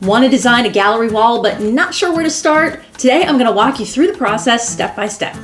Want to design a gallery wall but not sure where to start? Today I'm going to walk you through the process step by step.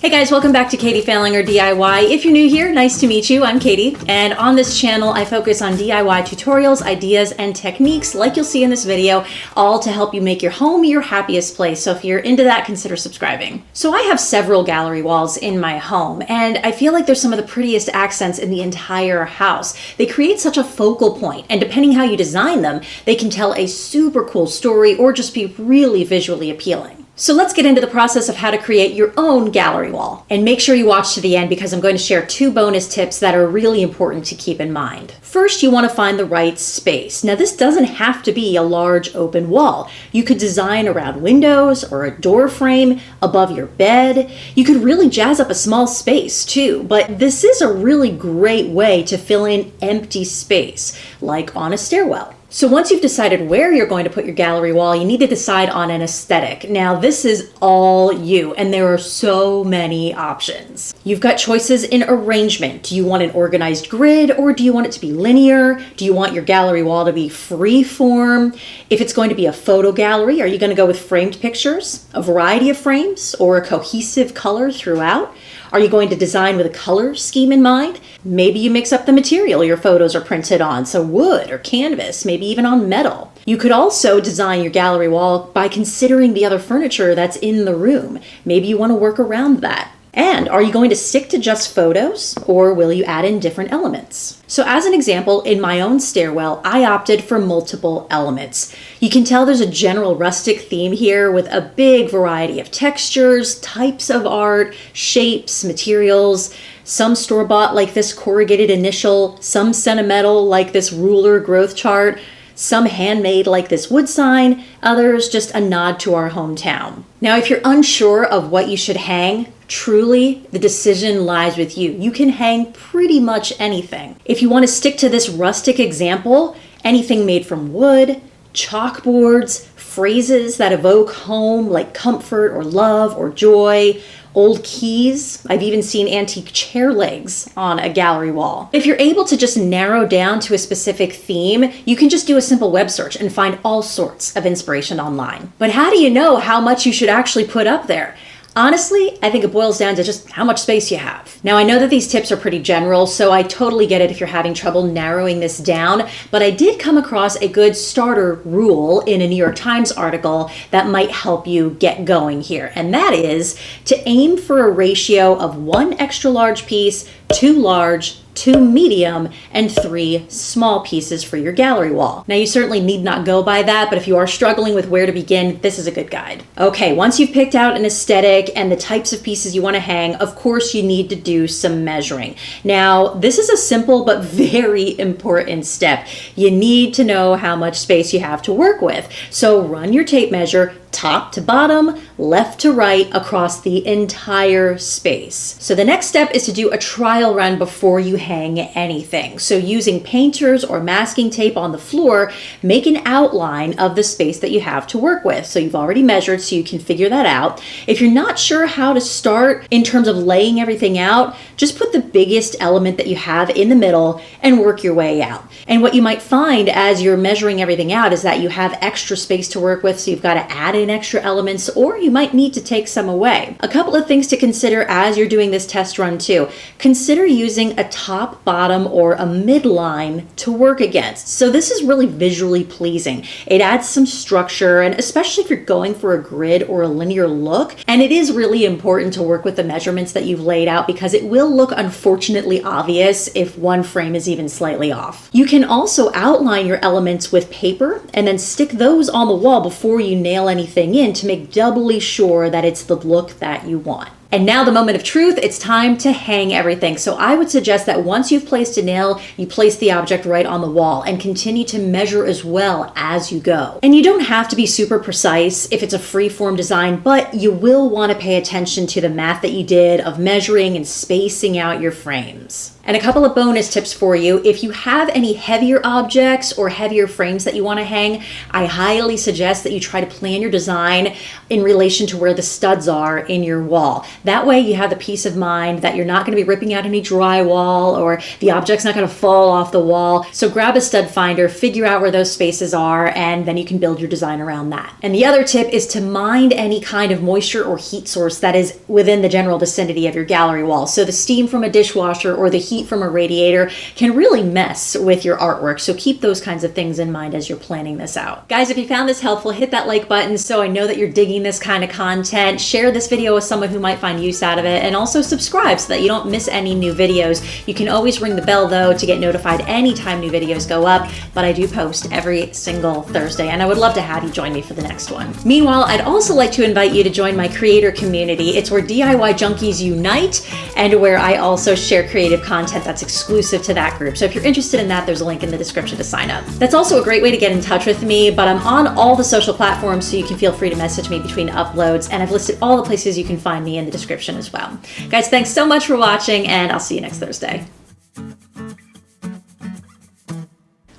Hey guys, welcome back to Katie Fehlinger DIY. If you're new here, nice to meet you. I'm Katie, and on this channel I focus on DIY tutorials, ideas, and techniques like you'll see in this video, all to help you make your home your happiest place. So if you're into that, consider subscribing. So I have several gallery walls in my home, and I feel like they're some of the prettiest accents in the entire house. They create such a focal point, and depending how you design them, they can tell a super cool story or just be really visually appealing. So let's get into the process of how to create your own gallery wall. And make sure you watch to the end because I'm going to share 2 bonus tips that are really important to keep in mind. First, you want to find the right space. Now, this doesn't have to be a large open wall. You could design around windows or a door frame, above your bed. You could really jazz up a small space too, but this is a really great way to fill in empty space, like on a stairwell. So once you've decided where you're going to put your gallery wall, you need to decide on an aesthetic. Now, this is all you, and there are so many options. You've got choices in arrangement. Do you want an organized grid, or do you want it to be linear? Do you want your gallery wall to be free form? If it's going to be a photo gallery, are you going to go with framed pictures, a variety of frames, or a cohesive color throughout? Are you going to design with a color scheme in mind? Maybe you mix up the material your photos are printed on, so wood or canvas, maybe even on metal. You could also design your gallery wall by considering the other furniture that's in the room. Maybe you want to work around that. And are you going to stick to just photos, or will you add in different elements? So as an example, in my own stairwell, I opted for multiple elements. You can tell there's a general rustic theme here with a big variety of textures, types of art, shapes, materials, some store-bought like this corrugated initial, some sentimental like this ruler growth chart, some handmade like this wood sign, others just a nod to our hometown. Now, if you're unsure of what you should hang, truly, the decision lies with you. You can hang pretty much anything. If you want to stick to this rustic example, anything made from wood, chalkboards, phrases that evoke home like comfort or love or joy, old keys. I've even seen antique chair legs on a gallery wall. If you're able to just narrow down to a specific theme, you can just do a simple web search and find all sorts of inspiration online. But how do you know how much you should actually put up there? Honestly, I think it boils down to just how much space you have. Now, I know that these tips are pretty general, so I totally get it if you're having trouble narrowing this down, but I did come across a good starter rule in a New York Times article that might help you get going here, and that is to aim for a ratio of 1 extra large piece, 2 large, 2 medium, and 3 small pieces for your gallery wall. Now, you certainly need not go by that, but if you are struggling with where to begin, this is a good guide. Okay, once you've picked out an aesthetic and the types of pieces you want to hang, of course you need to do some measuring. Now, this is a simple but very important step. You need to know how much space you have to work with. So run your tape measure top to bottom, left to right, across the entire space. So the next step is to do a trial run before you hang anything. So using painters or masking tape on the floor, make an outline of the space that you have to work with. So you've already measured, so you can figure that out. If you're not sure how to start in terms of laying everything out, just put the biggest element that you have in the middle and work your way out. And what you might find as you're measuring everything out is that you have extra space to work with, so you've got to add in extra elements, or you might need to take some away. A couple of things to consider as you're doing this test run too. Consider using a top, bottom, or a midline to work against. So this is really visually pleasing. It adds some structure, and especially if you're going for a grid or a linear look, and it is really important to work with the measurements that you've laid out because it will look unfortunately obvious if one frame is even slightly off. You can also outline your elements with paper and then stick those on the wall before you nail anything in to make doubly sure that it's the look that you want. And now the moment of truth, it's time to hang everything. So I would suggest that once you've placed a nail, you place the object right on the wall and continue to measure as well as you go. And you don't have to be super precise if it's a free-form design, but you will want to pay attention to the math that you did of measuring and spacing out your frames. And a couple of bonus tips for you. If you have any heavier objects or heavier frames that you want to hang, I highly suggest that you try to plan your design in relation to where the studs are in your wall. That way you have the peace of mind that you're not going to be ripping out any drywall or the object's not going to fall off the wall. So grab a stud finder, figure out where those spaces are, and then you can build your design around that. And the other tip is to mind any kind of moisture or heat source that is within the general vicinity of your gallery wall. So the steam from a dishwasher or the heat from a radiator can really mess with your artwork. So keep those kinds of things in mind as you're planning this out. Guys, if you found this helpful, hit that like button so I know that you're digging this kind of content. Share this video with someone who might find use out of it, and also subscribe so that you don't miss any new videos. You can always ring the bell though to get notified anytime new videos go up, but I do post every single Thursday, and I would love to have you join me for the next one. Meanwhile, I'd also like to invite you to join my creator community. It's where DIY junkies unite and where I also share creative content that's exclusive to that group. So if you're interested in that, there's a link in the description to sign up. That's also a great way to get in touch with me, but I'm on all the social platforms, so you can feel free to message me between uploads, and I've listed all the places you can find me in the description as well. Guys, thanks so much for watching, and I'll see you next Thursday.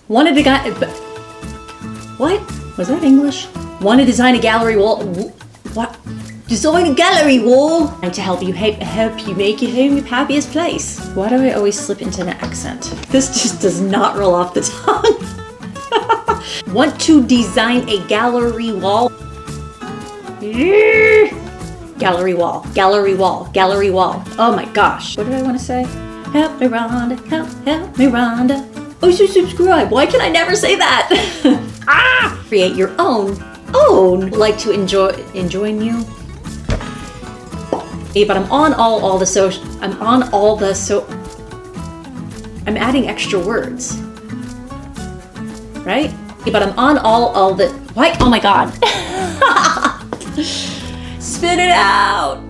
Wanted to what? Was that English? Want to design a gallery wall? What? Design a gallery wall to help you make your home your happiest place. Why do I always slip into an accent? This just does not roll off the tongue. Want to design a gallery wall? Gallery wall, gallery wall, gallery wall. Oh my gosh. What did I want to say? Help me, Rhonda, help me, Rhonda. Oh, so subscribe. Why can I never say that? Create your own. Like to enjoy you. But I'm on all the social. I'm adding extra words, right? But I'm on all the. What? Oh my god! Spit it out.